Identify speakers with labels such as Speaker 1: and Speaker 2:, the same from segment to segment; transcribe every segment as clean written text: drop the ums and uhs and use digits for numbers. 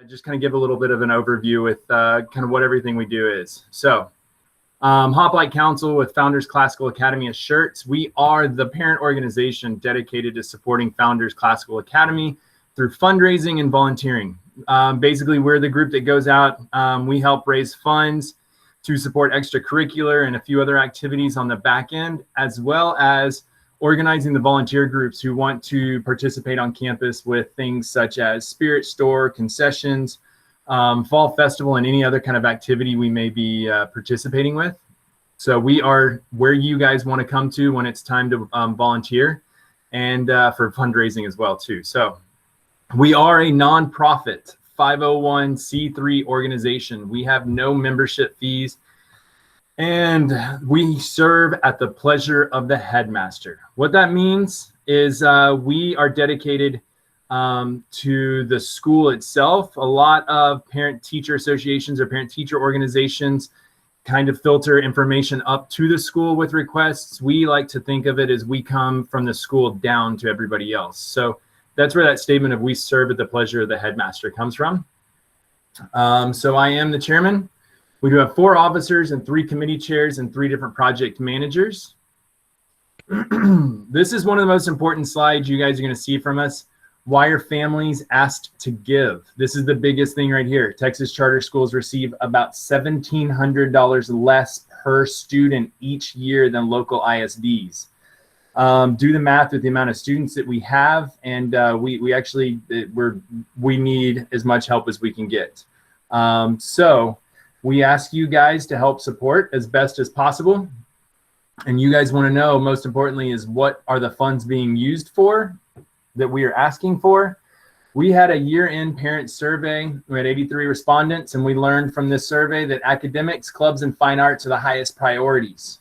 Speaker 1: just kind of give a little bit of an overview with kind of what everything we do is. So Hoplite Council with Founders Classical Academy of Shirts. We are the parent organization dedicated to supporting Founders Classical Academy through fundraising and volunteering. Basically, we're the group that goes out. We help raise funds to support extracurricular and a few other activities on the back end, as well as organizing the volunteer groups who want to participate on campus with things such as spirit store, concessions, fall festival, and any other kind of activity we may be participating with. So we are where you guys want to come to when it's time to volunteer, and for fundraising as well too. So we are a nonprofit 501c3 organization. We have no membership fees, and we serve at the pleasure of the headmaster. What that means is we are dedicated to the school itself. A lot of parent-teacher associations or parent-teacher organizations kind of filter information up to the school with requests. We like to think of it as we come from the school down to everybody else. So that's where that statement of "we serve at the pleasure of the headmaster" comes from. So I am the chairman. We do have 4 officers and 3 committee chairs and 3 different project managers. This is one of the most important slides you guys are going to see from us. Why are families asked to give? This is the biggest thing right here. Texas charter schools receive about $1,700 less per student each year than local ISDs. Do the math with the amount of students that we have, and we actually need as much help as we can get. So we ask you guys to help support as best as possible. And you guys want to know, most importantly, is what are the funds being used for that we are asking for. We had a year-end parent survey. We had 83 respondents, and we learned from this survey that academics, clubs, and fine arts are the highest priorities.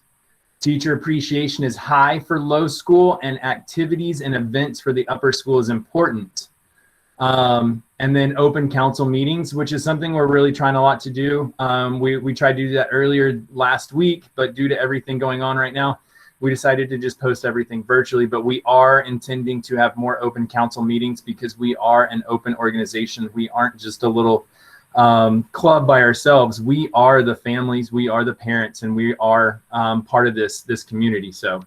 Speaker 1: Teacher appreciation is high for low school, and activities and events for the upper school is important. And then open council meetings, which is something we're really trying a lot to do. We tried to do that earlier last week, but due to everything going on right now, we decided to just post everything virtually. But we are intending to have more open council meetings because we are an open organization. We aren't just a little club by ourselves. We are the families, we are the parents, and we are part of this community. So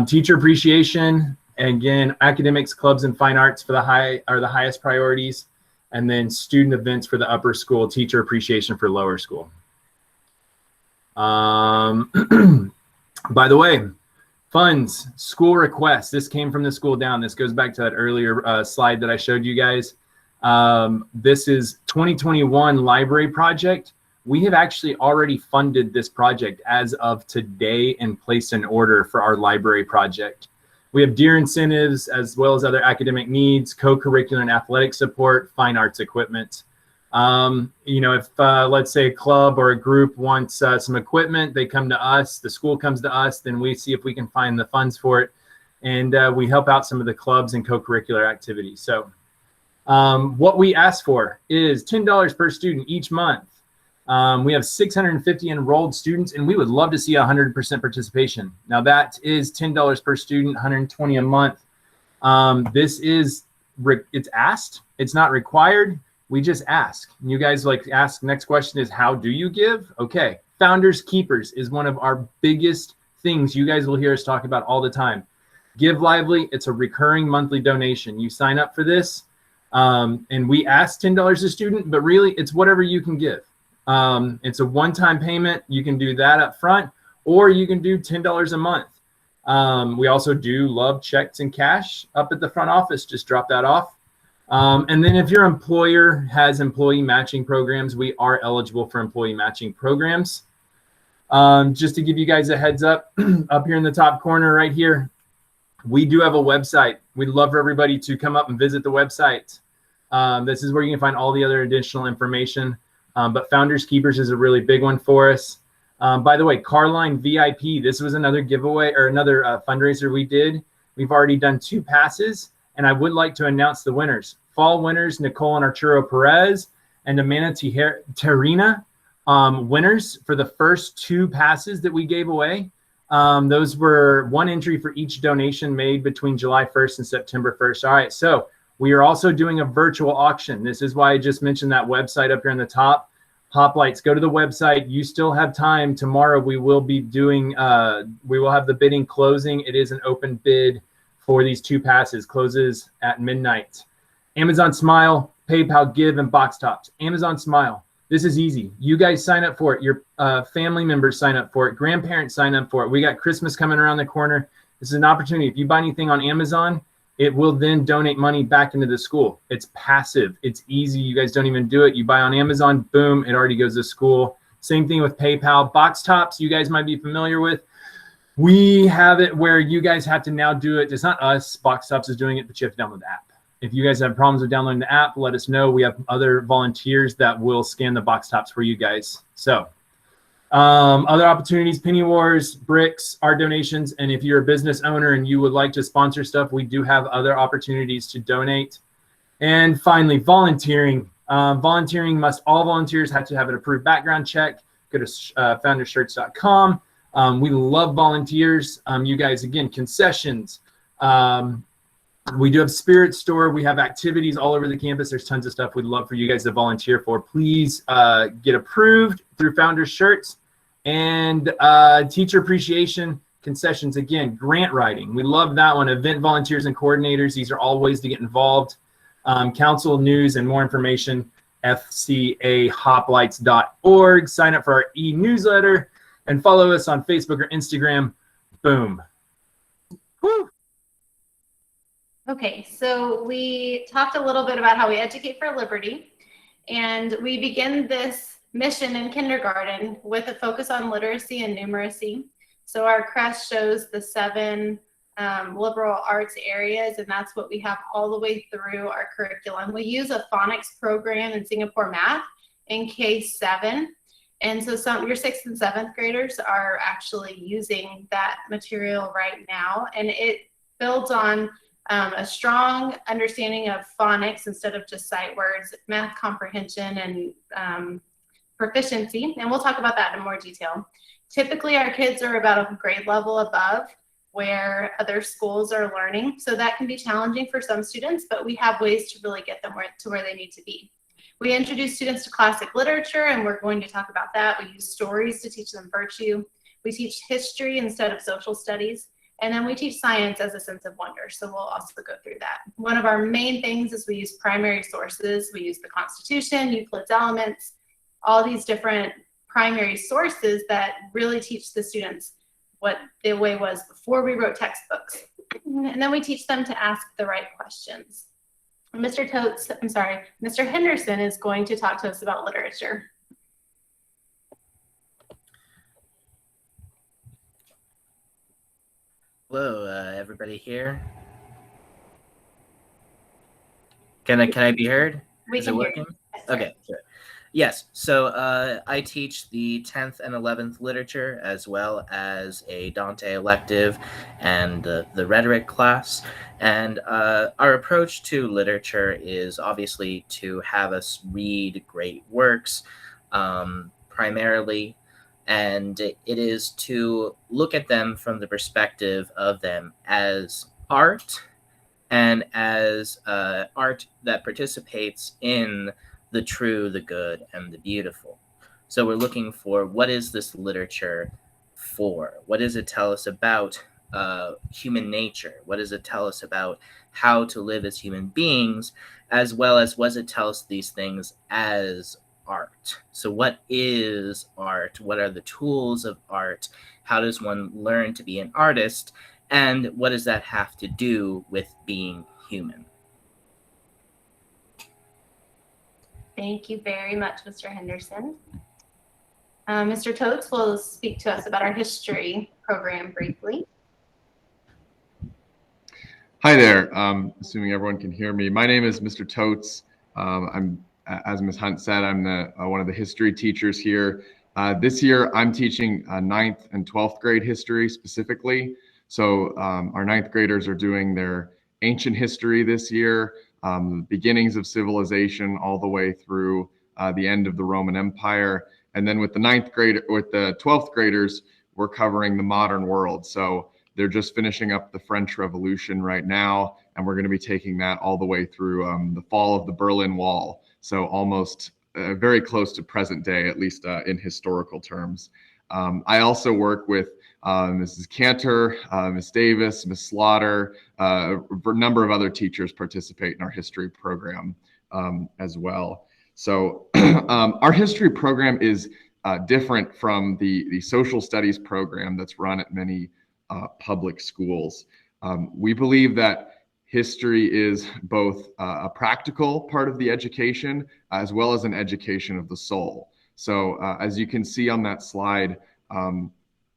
Speaker 1: teacher appreciation, again, academics, clubs, and fine arts for the highest priorities, and then student events for the upper school, teacher appreciation for lower school. By the way, funds, school requests. This came from the school down. This goes back to that earlier slide that I showed you guys. This is 2021 library project. We have actually already funded this project as of today and placed an order for our library project. We have DEER incentives as well as other academic needs, co-curricular and athletic support, fine arts equipment. You know, if let's say a club or a group wants some equipment, they come to us, the school comes to us, then we see if we can find the funds for it. And we help out some of the clubs and co-curricular activities. So what we ask for is $10 per student each month. We have 650 enrolled students, and we would love to see 100% participation. Now that is $10 per student, 120 a month. This is, it's asked, it's not required. We just ask. You guys like ask, next question is, how do you give? Okay, Founders Keepers is one of our biggest things you guys will hear us talk about all the time. Give Lively, it's a recurring monthly donation. You sign up for this, and we ask $10 a student, but really it's whatever you can give. It's a one-time payment. You can do that up front, or you can do $10 a month. We also do love checks and cash up at the front office. Just drop that off. And then if your employer has employee matching programs, we are eligible for employee matching programs. Just to give you guys a heads up, up here in the top corner right here, we do have a website. We'd love for everybody to come up and visit the website. This is where you can find all the other additional information. But Founders Keepers is a really big one for us. By the way, Carline VIP, this was another giveaway or another fundraiser we did. We've already done 2 passes, and I would like to announce the winners. Fall winners, Nicole and Arturo Perez and Amanda Terrina, winners for the first 2 passes that we gave away. Those were 1 entry for each donation made between July 1st and September 1st. All right, so We are also doing a virtual auction. This is why I just mentioned that website up here on the top. Hoplites, go to the website. You still have time. Tomorrow we will be doing, we will have the bidding closing. It is an open bid for these 2 passes. Closes at midnight. Amazon Smile, PayPal, Give, and Box Tops. Amazon Smile. This is easy. You guys sign up for it. Your family members sign up for it. Grandparents sign up for it. We got Christmas coming around the corner. This is an opportunity. If you buy anything on Amazon, it will then donate money back into the school. It's passive. It's easy. You guys don't even do it. You buy on Amazon, boom, it already goes to school. Same thing with PayPal. Box Tops, you guys might be familiar with. We have it where you guys have to now do it. It's not us. Box Tops is doing it, but you have to download the app. If you guys have problems with downloading the app, let us know. We have other volunteers that will scan the Box Tops for you guys. So other opportunities, Penny Wars, bricks, our donations. And if you're a business owner and you would like to sponsor stuff, we do have other opportunities to donate. And finally, volunteering. Volunteering all volunteers have to have an approved background check. Go to foundershirts.com. We love volunteers. You guys, again, concessions. We do have Spirit Store. We have activities all over the campus. There's tons of stuff we'd love for you guys to volunteer for. Please get approved through Founders Shirts. And teacher appreciation, concessions, again, grant writing. We love that one. Event volunteers and coordinators. These are all ways to get involved. Council news and more information, fcahoplites.org. Sign up for our e-newsletter and follow us on Facebook or Instagram. Boom. Woo.
Speaker 2: Okay, so we talked a little bit about how we educate for liberty, and we begin this mission in kindergarten with a focus on literacy and numeracy. So our crest shows the 7 liberal arts areas, and that's what we have all the way through our curriculum. We use a phonics program in Singapore Math in K7, and so your 6th and 7th graders are actually using that material right now, and it builds on a strong understanding of phonics instead of just sight words, math comprehension, and proficiency, and we'll talk about that in more detail. Typically, our kids are about a grade level above where other schools are learning, so that can be challenging for some students, but we have ways to really get them to where they need to be. We introduce students to classic literature, and we're going to talk about that. We use stories to teach them virtue. We teach history instead of social studies, and then we teach science as a sense of wonder, so we'll also go through that. One of our main things is we use primary sources. We use the Constitution, Euclid's Elements, all these different primary sources that really teach the students what the way was before we wrote textbooks. And then we teach them to ask the right questions. Mr. Henderson is going to talk to us about literature.
Speaker 3: Hello, everybody here. Can I be heard? Is it working? Okay, sure. Yes, so I teach the 10th and 11th literature, as well as a Dante elective and the rhetoric class. And our approach to literature is obviously to have us read great works, primarily, and it is to look at them from the perspective of them as art, and as art that participates in the true, the good, and the beautiful. So we're looking for, what is this literature for? What does it tell us about human nature? What does it tell us about how to live as human beings, as well as what does it tell us these things as art? So what is art? What are the tools of art? How does one learn to be an artist? And what does that have to do with being human?
Speaker 2: Thank you very much, Mr. Henderson. Mr. Totes will speak to us about our history program briefly.
Speaker 4: Hi there. Assuming everyone can hear me. My name is Mr. Totes. As Ms. Hunt said, I'm one of the history teachers here. This year, I'm teaching 9th and 12th grade history specifically. So our 9th graders are doing their ancient history this year. Beginnings of civilization all the way through the end of the Roman Empire. And then with the 12th graders, we're covering the modern world. So They're just finishing up the French Revolution right now, and we're going to be taking that all the way through the fall of the Berlin Wall. So almost very close to present day, at least in historical terms. I also work with Mrs. Cantor, Ms. Davis, Ms. Slaughter, a number of other teachers participate in our history program as well. So our history program is different from the social studies program that's run at many public schools. We believe that history is both a practical part of the education as well as an education of the soul. So as you can see on that slide, on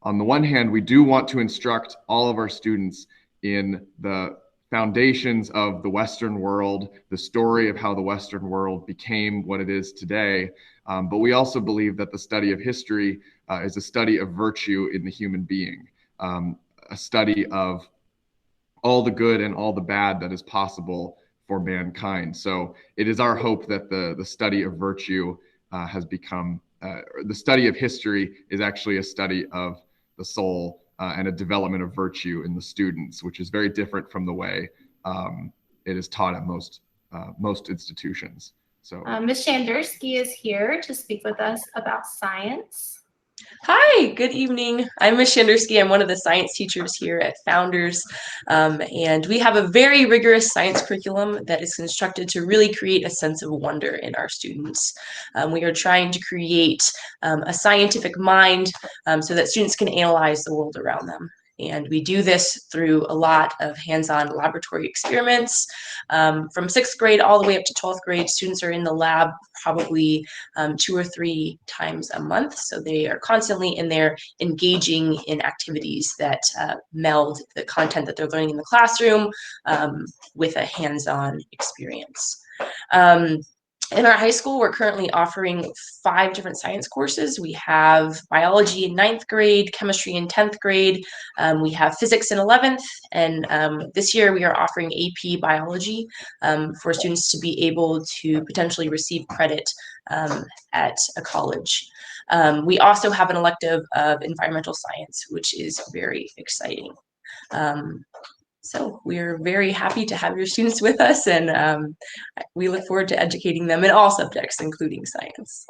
Speaker 4: the one hand, we do want to instruct all of our students in the foundations of the Western world, the story of how the Western world became what it is today. But we also believe that the study of history is a study of virtue in the human being, a study of all the good and all the bad that is possible for mankind. So it is our hope that the study of virtue has become, the study of history is actually a study of the soul and a development of virtue in the students, which is very different from the way it is taught at most institutions. So
Speaker 2: Ms. Shandersky is here to speak with us about science.
Speaker 5: Hi, good evening. I'm Ms. Shandersky. I'm one of the science teachers here at Founders, and we have a very rigorous science curriculum that is constructed to really create a sense of wonder in our students. We are trying to create a scientific mind so that students can analyze the world around them. And we do this through a lot of hands-on laboratory experiments. From 6th grade all the way up to 12th grade, students are in the lab probably 2 or 3 times a month. So they are constantly in there engaging in activities that meld the content that they're learning in the classroom with a hands-on experience. In our high school, we're currently offering 5 different science courses. We have biology in 9th grade, chemistry in 10th grade. We have physics in 11th, and this year we are offering AP biology for students to be able to potentially receive credit at a college. We also have an elective of environmental science, which is very exciting. So we're very happy to have your students with us, and we look forward to educating them in all subjects, including science.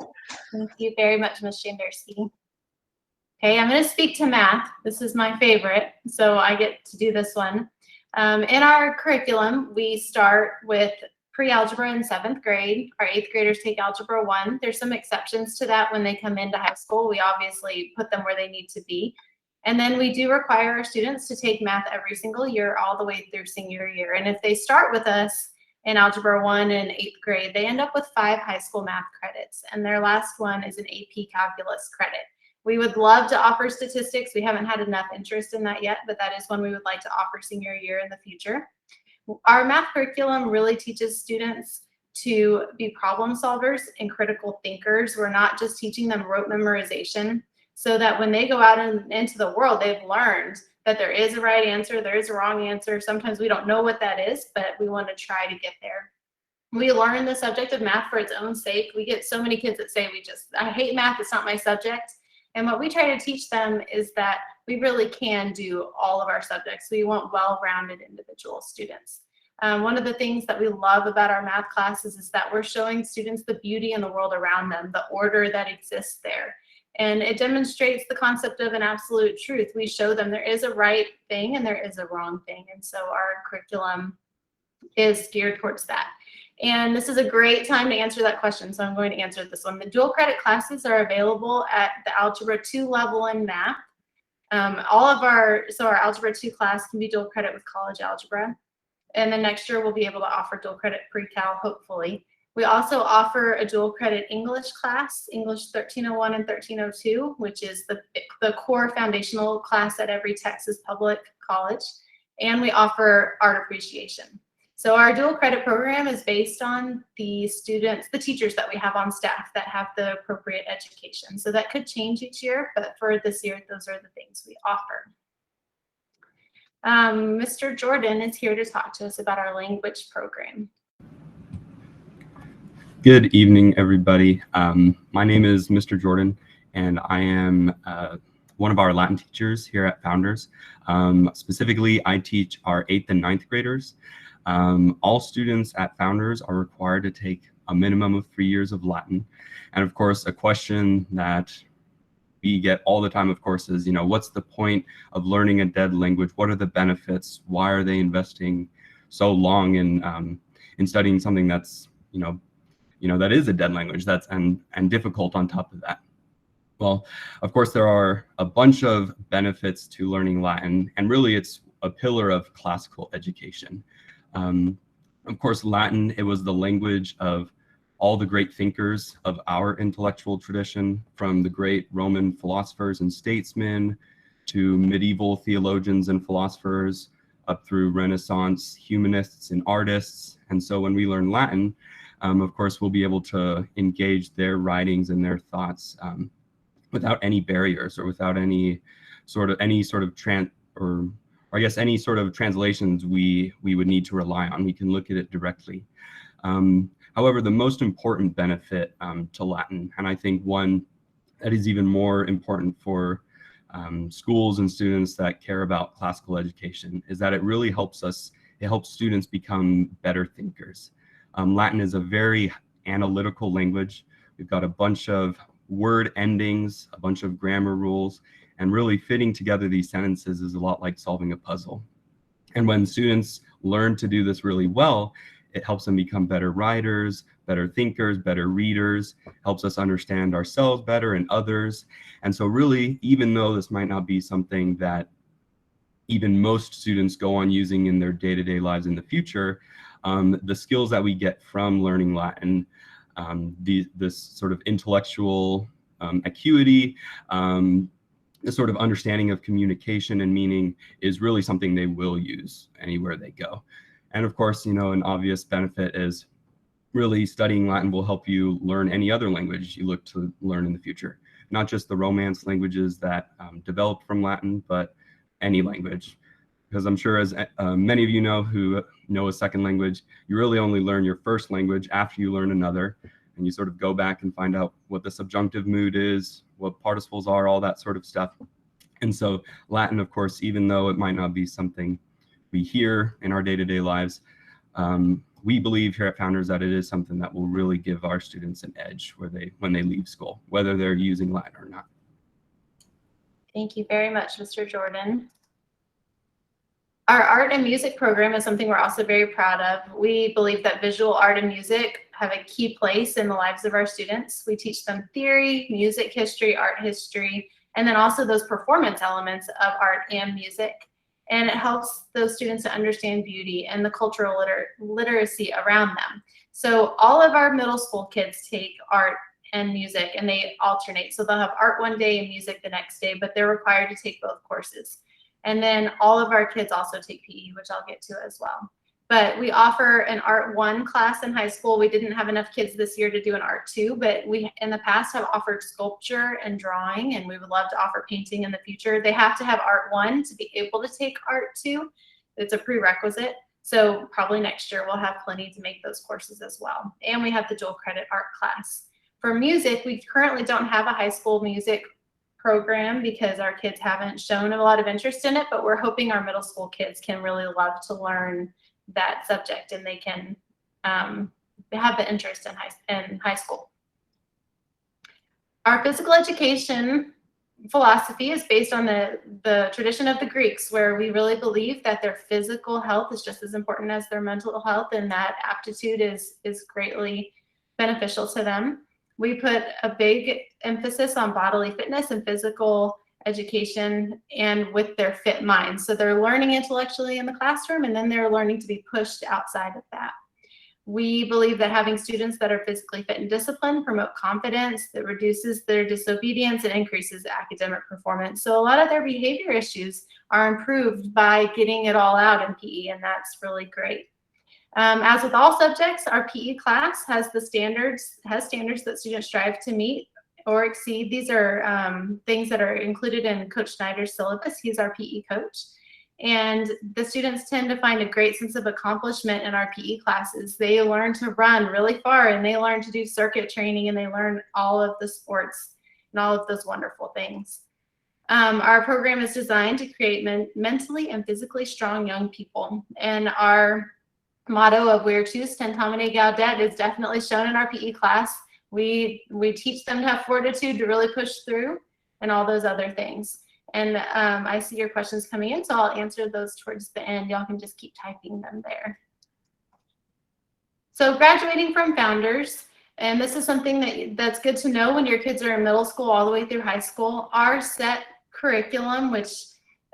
Speaker 2: Thank you very much, Ms. Shandersky. Okay, I'm going to speak to math. This is my favorite, so I get to do this one. In our curriculum, we start with pre-algebra in 7th grade. Our 8th graders take Algebra 1. There's some exceptions to that when they come into high school. We obviously put them where they need to be. And then we do require our students to take math every single year, all the way through senior year. And if they start with us in Algebra 1 in 8th grade, they end up with 5 high school math credits. And their last one is an AP calculus credit. We would love to offer statistics. We haven't had enough interest in that yet, but that is one we would like to offer senior year in the future. Our math curriculum really teaches students to be problem solvers and critical thinkers. We're not just teaching them rote memorization, so that when they go out into the world, they've learned that there is a right answer, there is a wrong answer. Sometimes we don't know what that is, but we want to try to get there. We learn the subject of math for its own sake. We get so many kids that say, I hate math, it's not my subject. And what we try to teach them is that we really can do all of our subjects. We want well-rounded individual students. One of the things that we love about our math classes is that we're showing students the beauty in the world around them, the order that exists there. And it demonstrates the concept of an absolute truth. We show them there is a right thing and there is a wrong thing. And so our curriculum is geared towards that. And this is a great time to answer that question, so I'm going to answer this one. The dual credit classes are available at the Algebra 2 level in math. Our Algebra 2 class can be dual credit with college algebra. And then next year we'll be able to offer dual credit pre-cal, hopefully. We also offer a dual credit English class, English 1301 and 1302, which is the core foundational class at every Texas public college. And we offer art appreciation. So our dual credit program is based on the students, the teachers that we have on staff that have the appropriate education. So that could change each year, but for this year, those are the things we offer. Mr. Jordan is here to talk to us about our language program.
Speaker 6: Good evening, everybody. My name is Mr. Jordan, and I am one of our Latin teachers here at Founders. Specifically, I teach our 8th and 9th graders. All students at Founders are required to take a minimum of 3 years of Latin. And of course, a question that we get all the time, of course, is, what's the point of learning a dead language? What are the benefits? Why are they investing so long in studying something that's, that is a dead language and difficult on top of that? Well, of course, there are a bunch of benefits to learning Latin, and really it's a pillar of classical education. Of course, Latin, it was the language of all the great thinkers of our intellectual tradition, from the great Roman philosophers and statesmen to medieval theologians and philosophers, up through Renaissance humanists and artists. And so when we learn Latin, of course, we'll be able to engage their writings and their thoughts without any barriers or without any sort of translations we would need to rely on. We can look at it directly. However, the most important benefit to Latin, and I think one that is even more important for schools and students that care about classical education, is that it really helps students become better thinkers. Latin is a very analytical language. We've got a bunch of word endings, a bunch of grammar rules, and really fitting together these sentences is a lot like solving a puzzle. And when students learn to do this really well, it helps them become better writers, better thinkers, better readers, helps us understand ourselves better and others. And so really, even though this might not be something that even most students go on using in their day-to-day lives in the future, the skills that we get from learning Latin, this sort of intellectual acuity, this sort of understanding of communication and meaning is really something they will use anywhere they go. And of course, an obvious benefit is really studying Latin will help you learn any other language you look to learn in the future, not just the Romance languages that developed from Latin, but any language. Because I'm sure, as many of you know who know a second language, you really only learn your first language after you learn another, and you sort of go back and find out what the subjunctive mood is, what participles are, all that sort of stuff. And so Latin, of course, even though it might not be something we hear in our day-to-day lives, we believe here at Founders that it is something that will really give our students an edge when they leave school, whether they're using Latin or not.
Speaker 2: Thank you very much, Mr. Jordan. Our art and music program is something we're also very proud of. We believe that visual art and music have a key place in the lives of our students. We teach them theory, music history, art history, and then also those performance elements of art and music. And it helps those students to understand beauty and the cultural literacy around them. So all of our middle school kids take art and music, and they alternate. So they'll have art one day and music the next day, but they're required to take both courses. And then all of our kids also take PE, which I'll get to as well. But we offer an Art 1 class in high school. We didn't have enough kids this year to do an Art 2, but we in the past have offered sculpture and drawing, and we would love to offer painting in the future. They have to have Art 1 to be able to take Art 2. It's a prerequisite. So probably next year we'll have plenty to make those courses as well. And we have the dual credit art class. For music, we currently don't have a high school music program because our kids haven't shown a lot of interest in it, but we're hoping our middle school kids can really love to learn that subject and they can have the interest in high school. Our physical education philosophy is based on the tradition of the Greeks, where we really believe that their physical health is just as important as their mental health, and that aptitude is greatly beneficial to them. We put a big emphasis on bodily fitness and physical education and with their fit minds. So they're learning intellectually in the classroom, and then they're learning to be pushed outside of that. We believe that having students that are physically fit and disciplined promote confidence, that reduces their disobedience and increases academic performance. So a lot of their behavior issues are improved by getting it all out in PE, and that's really great. As with all subjects, our PE class has standards that students strive to meet or exceed. These are things that are included in Coach Schneider's syllabus. He's our PE coach. And the students tend to find a great sense of accomplishment in our PE classes. They learn to run really far, and they learn to do circuit training, and they learn all of the sports and all of those wonderful things. Our program is designed to create mentally and physically strong young people. And our motto of Virtus Tentamine Gaudet is definitely shown in our PE class. We teach them to have fortitude to really push through and all those other things. And I see your questions coming in, so I'll answer those towards the end. Y'all can just keep typing them there. So graduating from Founders, and this is something that's good to know when your kids are in middle school all the way through high school. Our set curriculum, which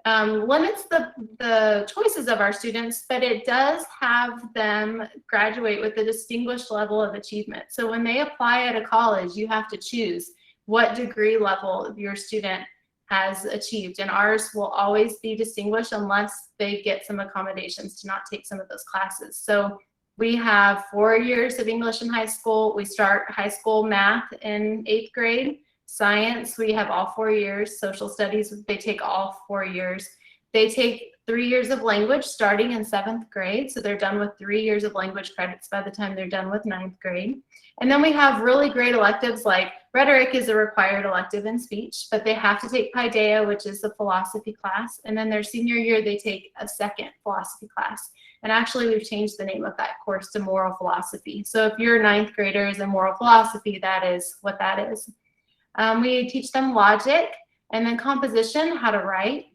Speaker 2: limits the choices of our students, but it does have them graduate with a distinguished level of achievement. So when they apply at a college, you have to choose what degree level your student has achieved, and ours will always be distinguished unless they get some accommodations to not take some of those classes. So we have 4 years of English in high school. We start high school math in 8th grade. Science, we have all 4 years. Social studies, they take all 4 years. They take 3 years of language starting in 7th grade. So they're done with 3 years of language credits by the time they're done with 9th grade. And then we have really great electives like rhetoric is a required elective in speech, but they have to take Paideia, which is the philosophy class. And then their senior year, they take a second philosophy class. And actually, we've changed the name of that course to moral philosophy. So if your 9th grader is in moral philosophy, that is what that is. We teach them logic and then composition, how to write.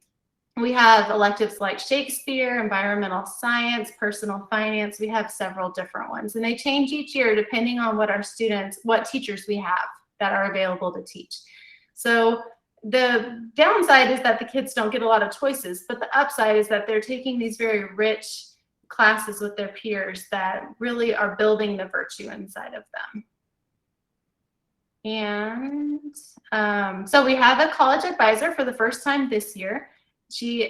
Speaker 2: We have electives like Shakespeare, environmental science, personal finance. We have several different ones, and they change each year depending on what teachers we have that are available to teach. So the downside is that the kids don't get a lot of choices, but the upside is that they're taking these very rich classes with their peers that really are building the virtue inside of them. And so we have a college advisor for the first time this year.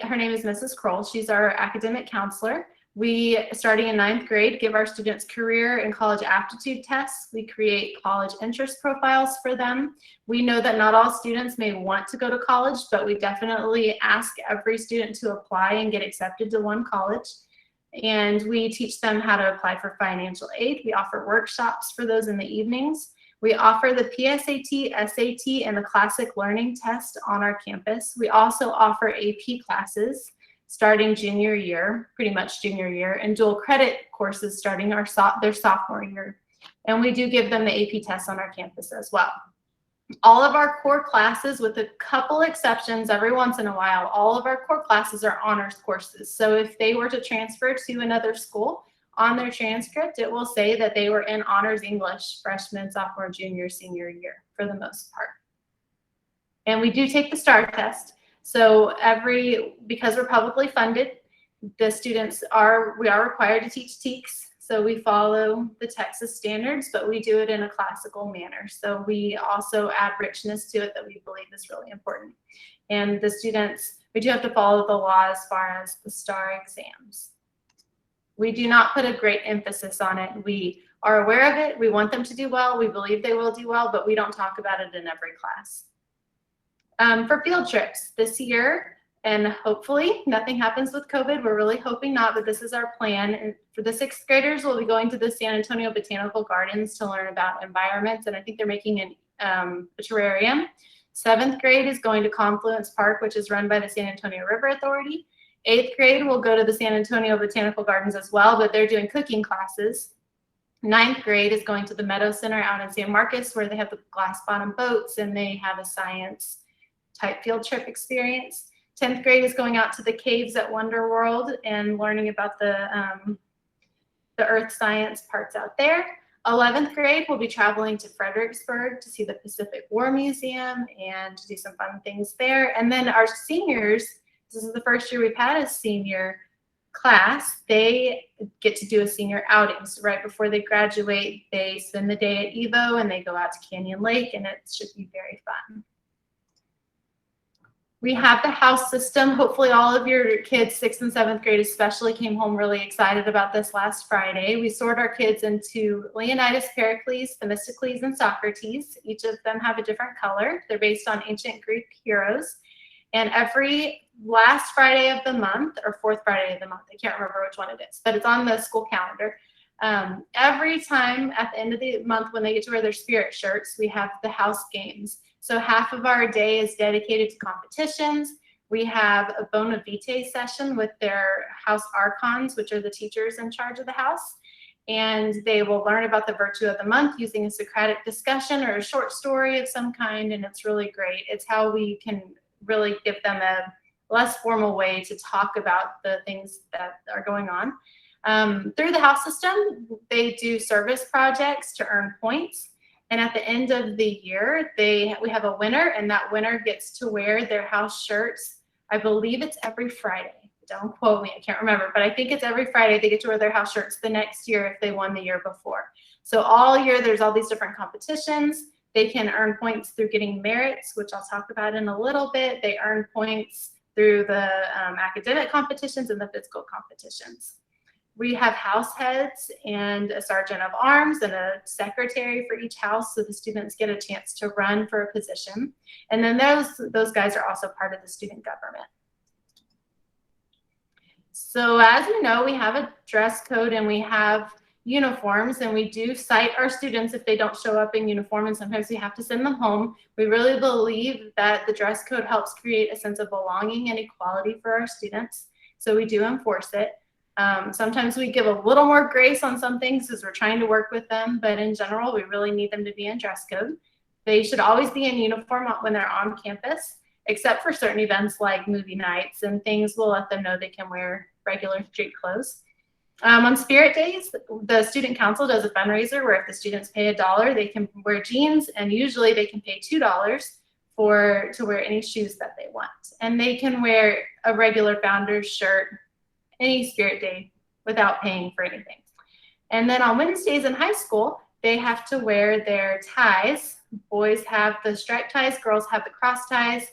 Speaker 2: Her name is Mrs. Kroll. She's our academic counselor. We, starting in 9th grade, give our students career and college aptitude tests. We create college interest profiles for them. We know that not all students may want to go to college, but we definitely ask every student to apply and get accepted to one college. And we teach them how to apply for financial aid. We offer workshops for those in the evenings. We offer the PSAT, SAT, and the classic learning test on our campus. We also offer AP classes starting junior year, pretty much junior year, and dual credit courses starting their sophomore year. And we do give them the AP tests on our campus as well. All of our core classes, with a couple exceptions every once in a while, all of our core classes are honors courses. So if they were to transfer to another school, on their transcript, it will say that they were in honors English freshman, sophomore, junior, senior year for the most part. And we do take the STAR test. So because we're publicly funded, the students we are required to teach TEKS. So we follow the Texas standards, but we do it in a classical manner. So we also add richness to it that we believe is really important. And the students, we do have to follow the law as far as the STAR exams. We do not put a great emphasis on it. We are aware of it. We want them to do well. We believe they will do well, but we don't talk about it in every class. For field trips this year, and hopefully nothing happens with COVID. We're really hoping not, but this is our plan. And for the 6th graders, we'll be going to the San Antonio Botanical Gardens to learn about environments, and I think they're making a terrarium. 7th grade is going to Confluence Park, which is run by the San Antonio River Authority. 8th grade will go to the San Antonio Botanical Gardens as well, but they're doing cooking classes. 9th grade is going to the Meadow Center out in San Marcos, where they have the glass bottom boats and they have a science type field trip experience. 10th grade is going out to the caves at Wonder World and learning about the earth science parts out there. 11th grade will be traveling to Fredericksburg to see the Pacific War Museum and to do some fun things there. And then our seniors, this is the first year we've had a senior class, they get to do a senior outing. So right before they graduate, they spend the day at Evo and they go out to Canyon Lake, and it should be very fun. We have the house system. Hopefully all of your kids, 6th and 7th grade especially, came home really excited about this last Friday. We sort our kids into Leonidas, Pericles, Themistocles, and Socrates. Each of them have a different color. They're based on ancient Greek heroes. And every last Friday of the month, or 4th Friday of the month, I can't remember which one it is, but it's on the school calendar. Every time at the end of the month when they get to wear their spirit shirts, we have the house games. So half of our day is dedicated to competitions. We have a bona vitae session with their house archons, which are the teachers in charge of the house. And they will learn about the virtue of the month using a Socratic discussion or a short story of some kind. And it's really great. It's how we can really give them a less formal way to talk about the things that are going on. Through the house system, they do service projects to earn points. And at the end of the year, we have a winner, and that winner gets to wear their house shirts. I believe it's every Friday. Don't quote me, I can't remember, but I think it's every Friday they get to wear their house shirts the next year if they won the year before. So all year there's all these different competitions. They can earn points through getting merits, which I'll talk about in a little bit. They earn points through the academic competitions and the physical competitions. We have house heads and a sergeant of arms and a secretary for each house, so the students get a chance to run for a position. And then those guys are also part of the student government. So as you know, we have a dress code and we have uniforms, and we do cite our students if they don't show up in uniform, and sometimes we have to send them home. We really believe that the dress code helps create a sense of belonging and equality for our students, so we do enforce it. Sometimes we give a little more grace on some things as we're trying to work with them, but in general, we really need them to be in dress code. They should always be in uniform when they're on campus, except for certain events like movie nights and things. We'll let them know they can wear regular street clothes. On spirit days, the student council does a fundraiser where if the students pay $1, they can wear jeans, and usually they can pay $2 to wear any shoes that they want. And they can wear a regular founder's shirt any spirit day without paying for anything. And then on Wednesdays in high school, they have to wear their ties. Boys have the striped ties, girls have the cross ties,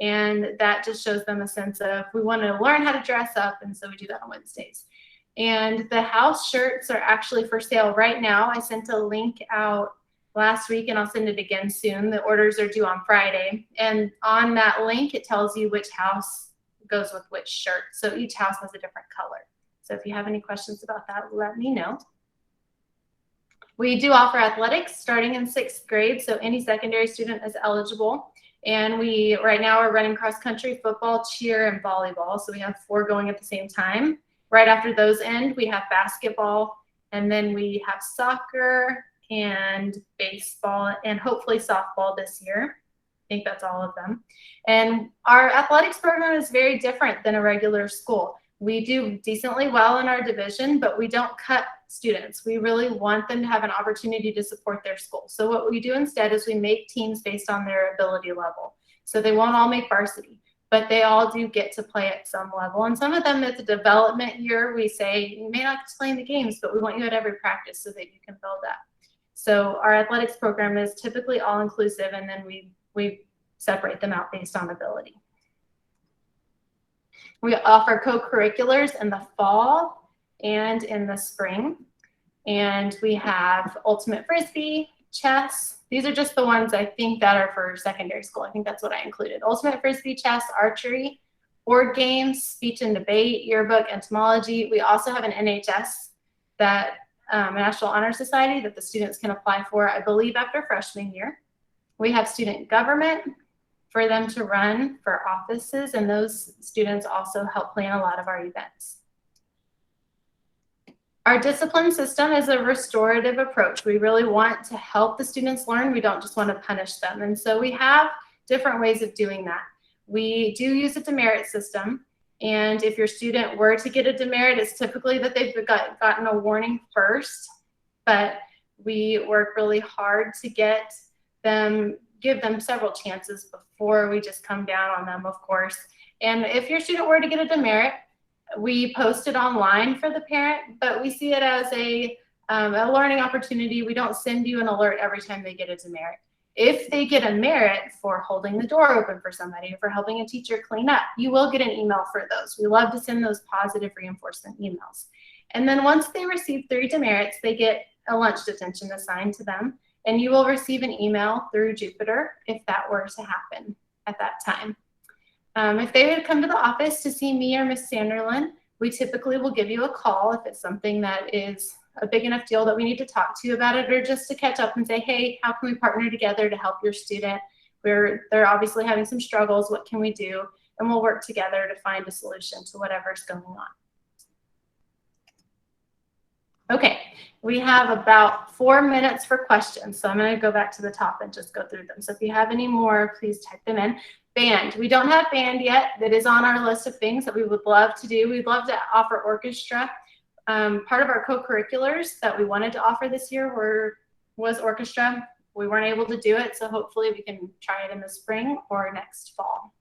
Speaker 2: and that just shows them a sense of we want to learn how to dress up, and so we do that on Wednesdays. And the house shirts are actually for sale right now. I sent a link out last week, and I'll send it again soon. The orders are due on Friday, and on that link it tells you which house goes with which shirt. So each house has a different color. So if you have any questions about that, let me know. We do offer athletics starting in 6th grade, so any secondary student is eligible. And we right now are running cross country, football, cheer, and volleyball. So we have 4 going at the same time. Right after those end, we have basketball, and then we have soccer and baseball and hopefully softball this year. I think that's all of them. And our athletics program is very different than a regular school. We do decently well in our division, but we don't cut students. We really want them to have an opportunity to support their school. So what we do instead is we make teams based on their ability level. So they won't all make varsity, but they all do get to play at some level. And some of them, it's a development year. We say, you may not get to play in the games, but we want you at every practice so that you can build that. So our athletics program is typically all inclusive, and then we separate them out based on ability. We offer co-curriculars in the fall and in the spring. And we have ultimate frisbee, chess. These are just the ones I think that are for secondary school. I think that's what I included. Ultimate frisbee, chess, archery, board games, speech and debate, yearbook, entomology. We also have an NHS, that a National Honor Society, that the students can apply for, I believe, after freshman year. We have student government for them to run for offices, and those students also help plan a lot of our events. Our discipline system is a restorative approach. We really want to help the students learn. We don't just want to punish them. And so we have different ways of doing that. We do use a demerit system. And if your student were to get a demerit, it's typically that they've gotten a warning first. But we work really hard to give them several chances before we just come down on them, of course. And if your student were to get a demerit, we post it online for the parent, but we see it as a learning opportunity. We don't send you an alert every time they get a demerit. If they get a merit for holding the door open for somebody or for helping a teacher clean up, you will get an email for those. We love to send those positive reinforcement emails. And then once they receive 3 demerits, they get a lunch detention assigned to them, and you will receive an email through Jupiter if that were to happen at that time. If they would come to the office to see me or Miss Sanderlin, we typically will give you a call if it's something that is a big enough deal that we need to talk to you about it, or just to catch up and say, hey, how can we partner together to help your student? They're obviously having some struggles. What can we do? And we'll work together to find a solution to whatever's going on. Okay, we have about 4 minutes for questions. So I'm going to go back to the top and just go through them. So if you have any more, please type them in. Band. We don't have band yet. That is on our list of things that we would love to do. We'd love to offer orchestra. Part of our co-curriculars that we wanted to offer this year was orchestra. We weren't able to do it, so hopefully we can try it in the spring or next fall.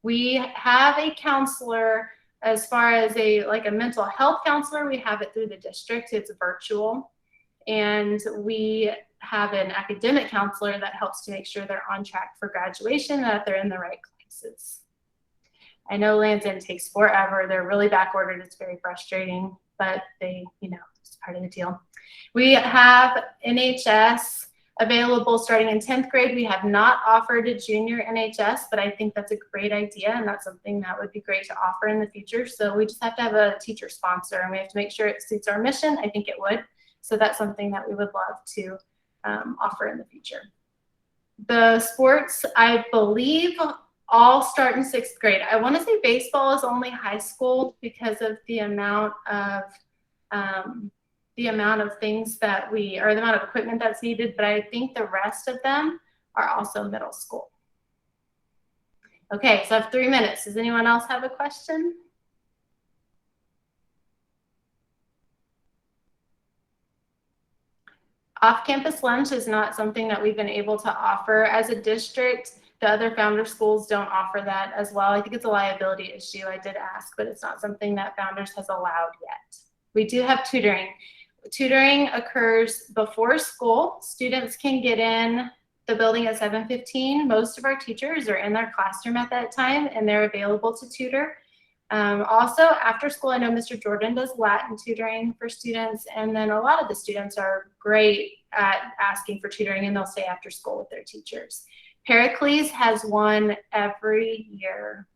Speaker 2: We have a counselor. As far as a mental health counselor, we have it through the district. It's virtual. And we have an academic counselor that helps to make sure they're on track for graduation and that they're in the right classes. I know Land's End takes forever. They're really backordered. It's very frustrating, but it's part of the deal. We have NHS available starting in 10th grade. We have not offered a junior NHS, but I think that's a great idea, and that's something that would be great to offer in the future. So we just have to have a teacher sponsor, and we have to make sure it suits our mission. I think it would. So that's something that we would love to offer in the future. The sports, I believe, all start in 6th grade. I want to say baseball is only high school because of the amount of things that the amount of equipment that's needed, but I think the rest of them are also middle school. Okay, so I have 3 minutes. Does anyone else have a question? Off-campus lunch is not something that we've been able to offer as a district. The other founder schools don't offer that as well. I think it's a liability issue. I did ask, but it's not something that Founders has allowed yet. We do have tutoring. Tutoring occurs before school. Students can get in the building at 7:15. Most of our teachers are in their classroom at that time, and they're available to tutor. Also, after school, I know Mr. Jordan does Latin tutoring for students, and then a lot of the students are great at asking for tutoring, and they'll stay after school with their teachers. Pericles has one every year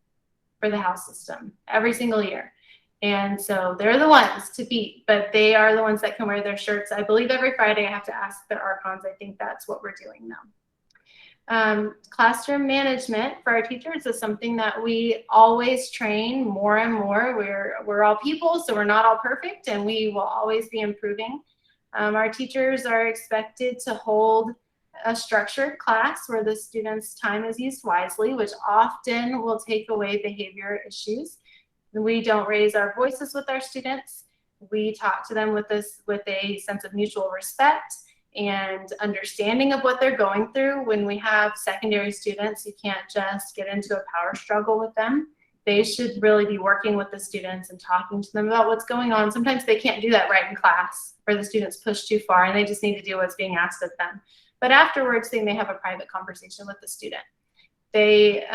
Speaker 2: for the house system, every single year. And so they're the ones to beat, but they are the ones that can wear their shirts. I believe every Friday I have to ask their archons. I think that's what we're doing now. Classroom management for our teachers is something that we always train more and more. We're all people, so we're not all perfect, and we will always be improving. Our teachers are expected to hold a structured class where the students' time is used wisely, which often will take away behavior issues. We don't raise our voices with our students. We talk to them with a sense of mutual respect and understanding of what they're going through. When we have secondary students, you can't just get into a power struggle with them. They should really be working with the students and talking to them about what's going on. Sometimes they can't do that right in class, or the students push too far and they just need to do what's being asked of them. But afterwards, they may have a private conversation with the student. They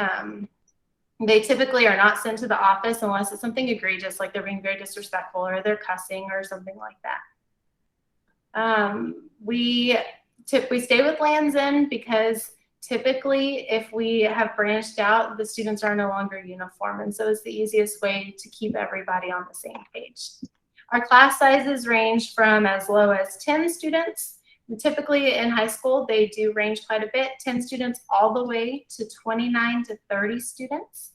Speaker 2: typically are not sent to the office unless it's something egregious, like they're being very disrespectful or they're cussing or something like that. We stay with Land's End because typically if we have branched out, the students are no longer uniform. And so it's the easiest way to keep everybody on the same page. Our class sizes range from as low as 10 students. And typically in high school, they do range quite a bit, 10 students all the way to 29 to 30 students.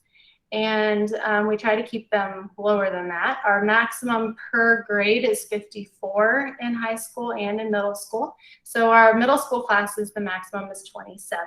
Speaker 2: And we try to keep them lower than that. Our maximum per grade is 54 in high school and in middle school. So our middle school classes, the maximum is 27.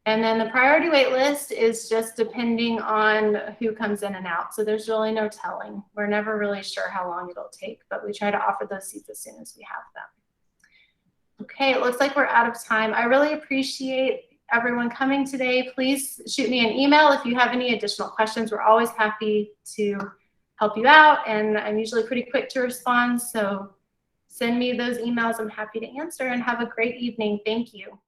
Speaker 2: And then the priority wait list is just depending on who comes in and out. So there's really no telling. We're never really sure how long it'll take, but we try to offer those seats as soon as we have them. Okay, it looks like we're out of time. I really appreciate everyone coming today. Please shoot me an email if you have any additional questions. We're always happy to help you out, and I'm usually pretty quick to respond. So send me those emails. I'm happy to answer, and have a great evening. Thank you.